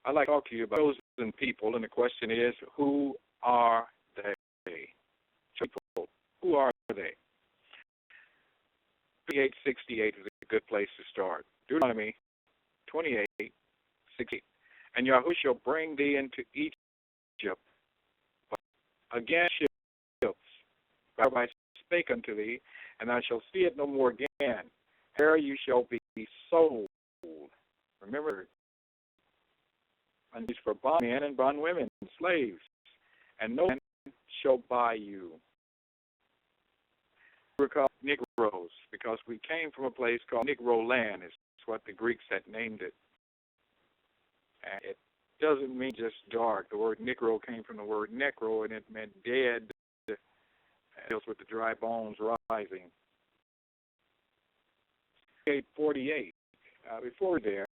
I'd like to talk to you about chosen people, and the question is, who are they? People, who are they? 28:68 is a good place to start. Deuteronomy 28:68. And Yahushua shall bring thee into Egypt again ships. I spake unto thee, and thou shalt see it no more again. There you shall be sold. Remember, and these for bondmen and bondwomen, slaves, and no man shall buy you. We're called Negroes because we came from a place called Negro land. It's what the Greeks had named it. And it doesn't mean just dark. The word Negro came from the word necro, and it meant dead. It deals with the dry bones rising. 8:48. Before there,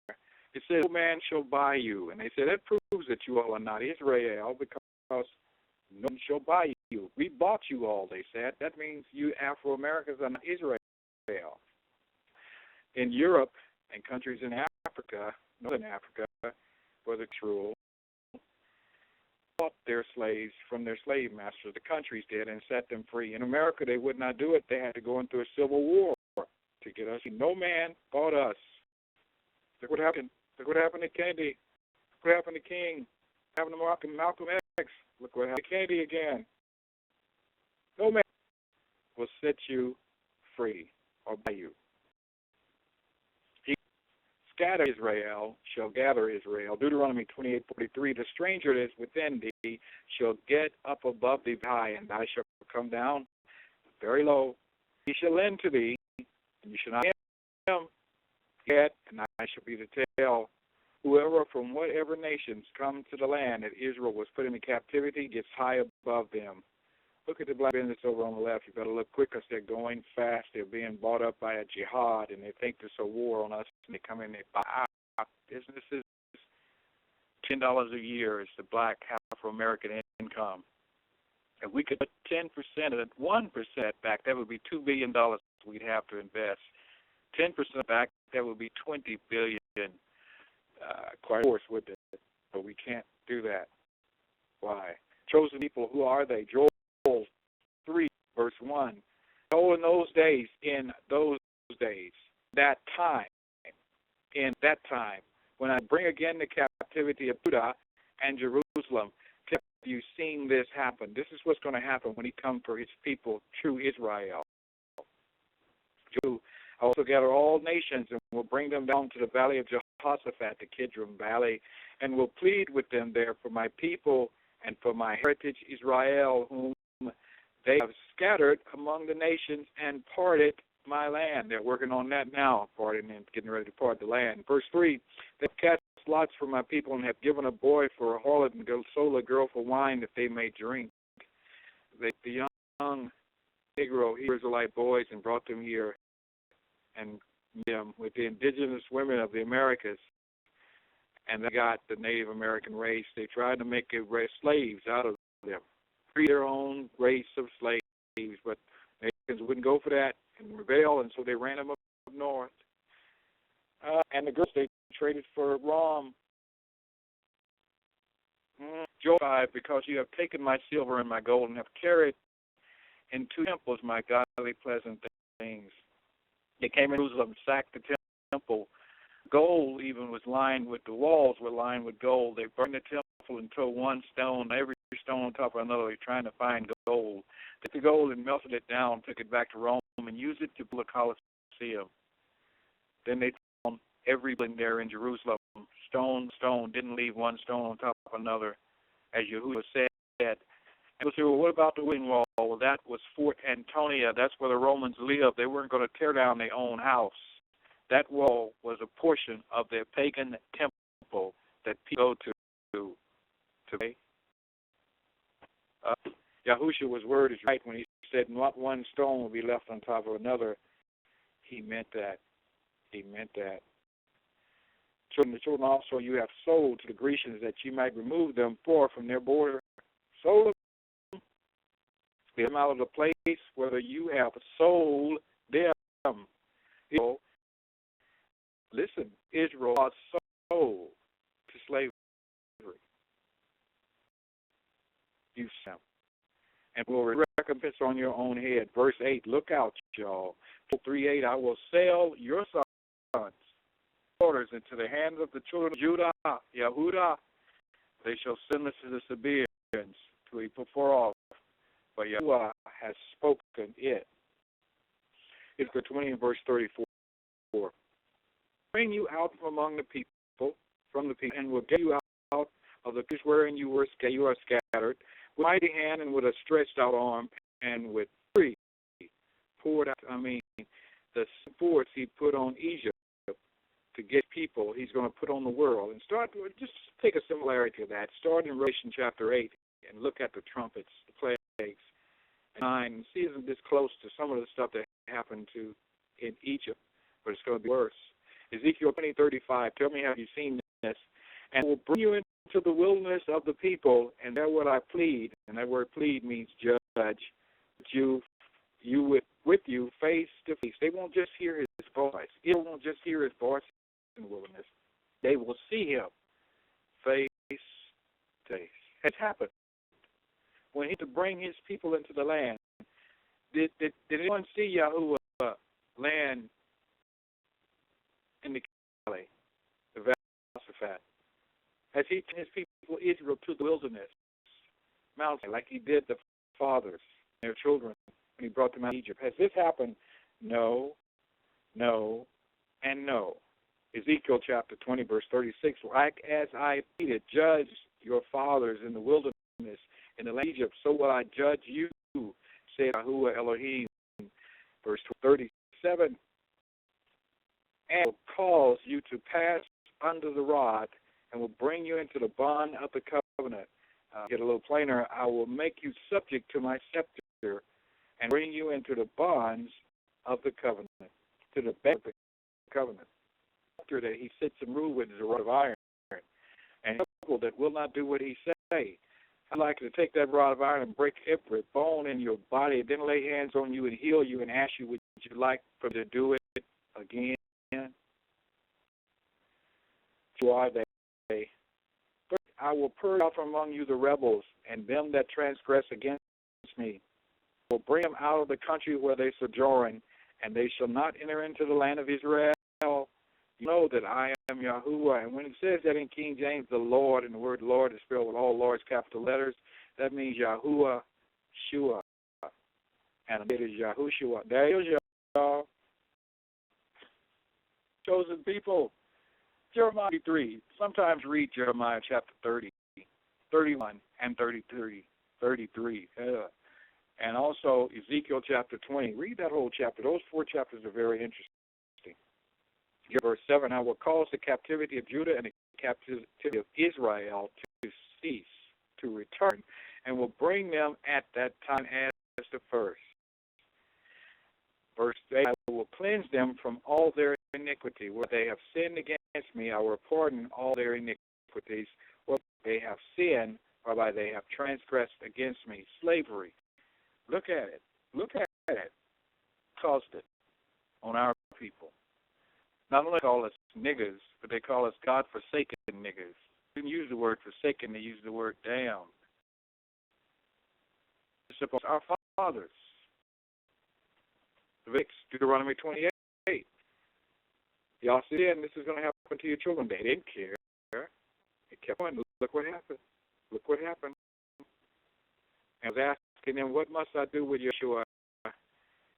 it says, no man shall buy you. And they said, that proves that you all are not Israel, because no one shall buy you. We bought you all, they said. That means you Afro-Americans are not Israel. In Europe and countries in Africa, Northern Africa, where the rule, bought their slaves from their slave masters. The countries did, and set them free. In America, they would not do it. They had to go into a civil war to get us. No man bought us. Look what happened. Look what happened to Kennedy. Look what happened to King. What happened to Malcolm X. Look what happened to Kennedy again. No man will set you free or buy you. He scatter Israel shall gather Israel. Deuteronomy 28:43. The stranger that is within thee shall get up above thee high, and thou shalt come down very low. He shall lend to thee, and you shall not pay him yet, and I shall be the tail. Whoever from whatever nations come to the land that Israel was put into captivity gets high above them. Look at the black business over on the left. You better look quick because they're going fast. They're being bought up by a jihad, and they think there's a war on us, and they come in and they buy our businesses. $10 a year is the black Afro-American income. If we could put 10% of it, 1% back, that would be $2 billion we'd have to invest. 10% back, that would be $20 billion. Quite of course with it, but we can't do that. Why? Chosen people, who are they? Joel 3, verse 1. Oh, in those days, in that time, when I bring again the captivity of Judah and Jerusalem, have you seen this happen? This is what's going to happen when he comes for his people, true Israel. I also gather all nations and will bring them down to the valley of Jehoshaphat, the Kidron Valley, and will plead with them there for my people and for my heritage Israel, whom they have scattered among the nations and parted my land. They're working on that now, parting and getting ready to part the land. Verse 3, they have cast lots for my people and have given a boy for a harlot and sold a girl for wine that they may drink. The young Negro Hebrew Israelite boys and brought them here and them with the indigenous women of the Americas, and they got the Native American race. They tried to make slaves out of them, create their own race of slaves, but Americans wouldn't go for that and rebel, and so they ran them up north. And the girls, they traded for rum. Joel 5, because you have taken my silver and my gold and have carried into temples my godly pleasant things. They came in Jerusalem, sacked the temple. Gold even was lined with, the walls were lined with gold. They burned the temple and threw one stone, every stone on top of another. They're trying to find gold. Took the gold and melted it down, took it back to Rome, and used it to build a Colosseum. Then they found every building there in Jerusalem, stone, didn't leave one stone on top of another, as Yahushua said. And we'll say, well, what about the Wailing Wall? Well, that was Fort Antonia. That's where the Romans lived. They weren't going to tear down their own house. That wall was a portion of their pagan temple that people go to pray. Yahushua's word is right when he said, not one stone will be left on top of another. He meant that. He meant that. The children also you have sold to the Grecians that you might remove them from their border. Sold them. Get them out of the place where you have sold them. Listen, Israel was sold to slavery. on your own head. Verse 8, look out, y'all. 3:8, I will sell your sons, daughters into the hands of the children of Judah, Yehudah. They shall send us to the Sabaeans to be put off. But Yahuwah has spoken it. It's 20 and verse 34. Bring you out from among the people, and will get you out of the place wherein you are scattered, with a mighty hand and with a stretched out arm, and with free poured out. The force he put on Egypt to get people, he's going to put on the world. And just take a similarity to that. Start in Revelation chapter 8 and look at the trumpets, the plagues, and 9, and see isn't this close to some of the stuff that happened in Egypt, but it's going to be worse. Ezekiel 20:35, tell me, have you seen this? And I will bring you into the wilderness of the people, and there will I plead. And that word plead means judge. You with you face to face. They won't just hear his voice. Israel won't just hear his voice in the wilderness. They will see him face to face. It's happened. When he to bring his people into the land, did anyone see Yahuwah land in the valley, the valley of Josaphat? Has he taken his people Israel to the wilderness, mountain, like he did the fathers, their children, when he brought them out of Egypt? Has this happened? No, and no. Ezekiel chapter 20, verse 36, like as I pleaded, judge your fathers in the wilderness, in the land of Egypt, so will I judge you, said Yahuwah Elohim. Verse 37, and will cause you to pass under the rod, and will bring you into the bond of the covenant. Get a little plainer. I will make you subject to my scepter, and bring you into the bonds of the covenant, to the bed of the covenant. After that, he sits and rule with a rod of iron, and people that will not do what he say. I'd like to take that rod of iron and break every bone in your body, then lay hands on you and heal you and ask you, would you like for me to do it again? So are they? First, I will purge out from among you the rebels and them that transgress against me. I will bring them out of the country where they sojourn, and they shall not enter into the land of Israel. You know that I am Yahuwah. And when it says that in King James, the Lord, and the word Lord is spelled with all Lord's capital letters, that means Yahuwah Shua. And it is Yahushua. There is y'all. Chosen people. Jeremiah 3. Sometimes read Jeremiah chapter 30, 31, and 33. And also Ezekiel chapter 20. Read that whole chapter. Those 4 chapters are very interesting. Verse 7, I will cause the captivity of Judah and the captivity of Israel to cease, to return, and will bring them at that time as the first. Verse 8, I will cleanse them from all their iniquity. Where they have sinned against me, I will pardon all their iniquities. Where they have sinned, whereby they have transgressed against me. Slavery. Look at it. Look at it. Caused it on our people. Not only call us niggers, but they call us God-forsaken niggers. They didn't use the word forsaken, they used the word damned. Our fathers. Deuteronomy 28. Y'all see it, and this is going to happen to your children. They didn't care. They kept on. Look what happened. Look what happened. And I was asking them, what must I do with Yeshua?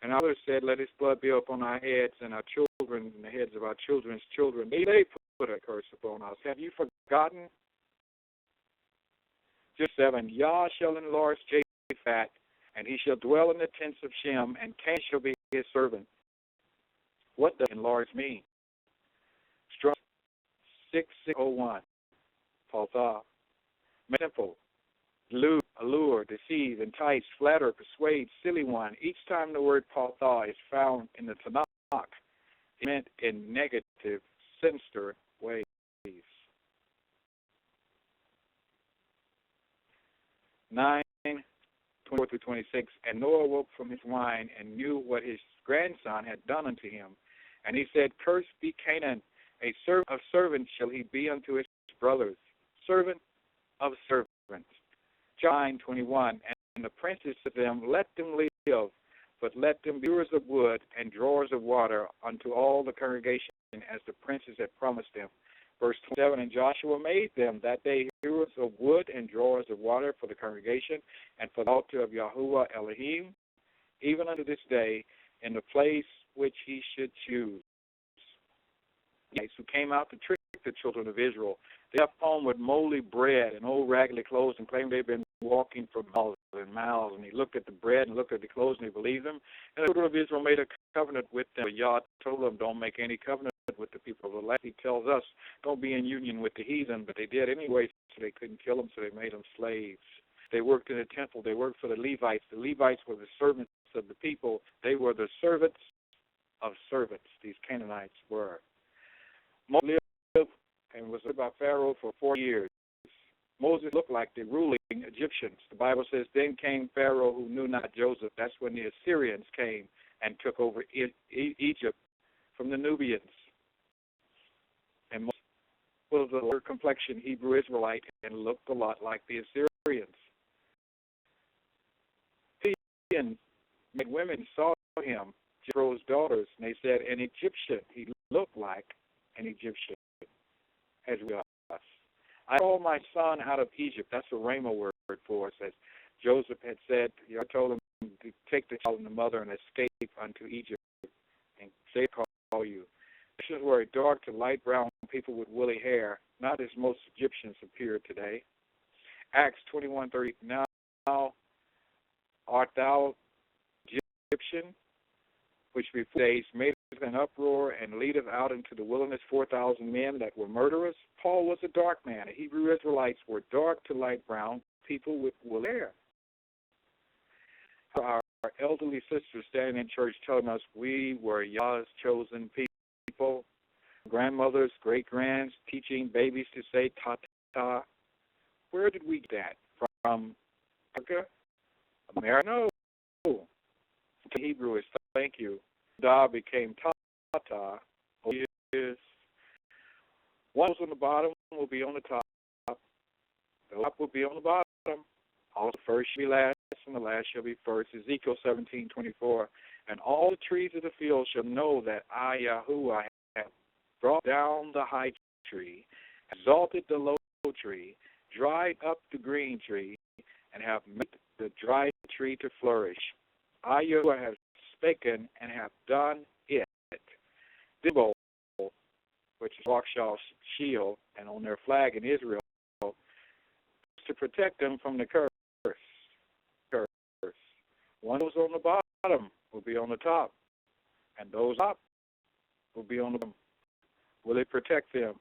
And others said, let his blood be upon our heads and our children and the heads of our children's children. May they put a curse upon us. Have you forgotten? Verse 7, Yah shall enlarge Japhet, and he shall dwell in the tents of Shem, and Cain shall be his servant. What does enlarge mean? Strong 6601. Paltha. Simple. Allure, deceive, entice, flatter, persuade, silly one. Each time the word paltha is found in the Tanakh, it meant in negative, sinister ways. 9:24-26. And Noah woke from his wine and knew what his grandson had done unto him. And he said, Cursed be Canaan, a servant shall he be unto his brothers. Servant of servants. John 21, and the princes said to them, Let them leave but let them be hewers of wood and drawers of water unto all the congregation, as the princes had promised them. Verse 27, and Joshua made them that day hewers of wood and drawers of water for the congregation and for the altar of Yahuwah Elohim, even unto this day, in the place which he should choose. Who came out to trick the children of Israel. They left home with moldy bread and old raggedy clothes and claimed they'd been walking for miles and miles. And he looked at the bread and looked at the clothes and he believed them. And the children of Israel made a covenant with them. But Yah told them, don't make any covenant with the people of the land. He tells us, don't be in union with the heathen. But they did anyway, so they couldn't kill them, so they made them slaves. They worked in the temple. They worked for the Levites. The Levites were the servants of the people. They were the servants of servants, these Canaanites were. Moses lived and was lived by Pharaoh for 4 years. Moses looked like the ruling Egyptians. The Bible says, then came Pharaoh who knew not Joseph. That's when the Assyrians came and took over Egypt from the Nubians. And Moses was a lower complexion Hebrew Israelite and looked a lot like the Assyrians. And women saw him, Pharaoh's daughters, and they said, an Egyptian. He looked like an Egyptian, as we are us. I called my son out of Egypt. That's a Rhema word for us, as Joseph had said. I told him to take the child and the mother and escape unto Egypt, and they call you. This is where a dark to light brown people with woolly hair, not as most Egyptians appear today. Acts 21:30. Now art thou Egyptian, which before days made an uproar and leadeth out into the wilderness 4,000 men that were murderers? Paul was a dark man. The Hebrew Israelites were dark to light brown people with woolly hair. Our elderly sisters standing in church telling us we were Yah's chosen people. Grandmothers, great-grands, teaching babies to say ta-ta. Where did we get that? From Africa? America? No. The Hebrew is thank you. Da became ta-ta. Yes. One on the bottom will be on the top. The top will be on the bottom. All the first shall be last, and the last shall be first. Ezekiel 17:24. And all the trees of the field shall know that I, Yahuwah, have brought down the high tree, exalted the low tree, dried up the green tree, and have made the dry tree to flourish. I, Yahuwah, have spoken and have done it. The bowl, which is Wakshaw's shield, and on their flag in Israel, to protect them from the curse. One of those on the bottom will be on the top, and those up will be on the bottom. Will it protect them?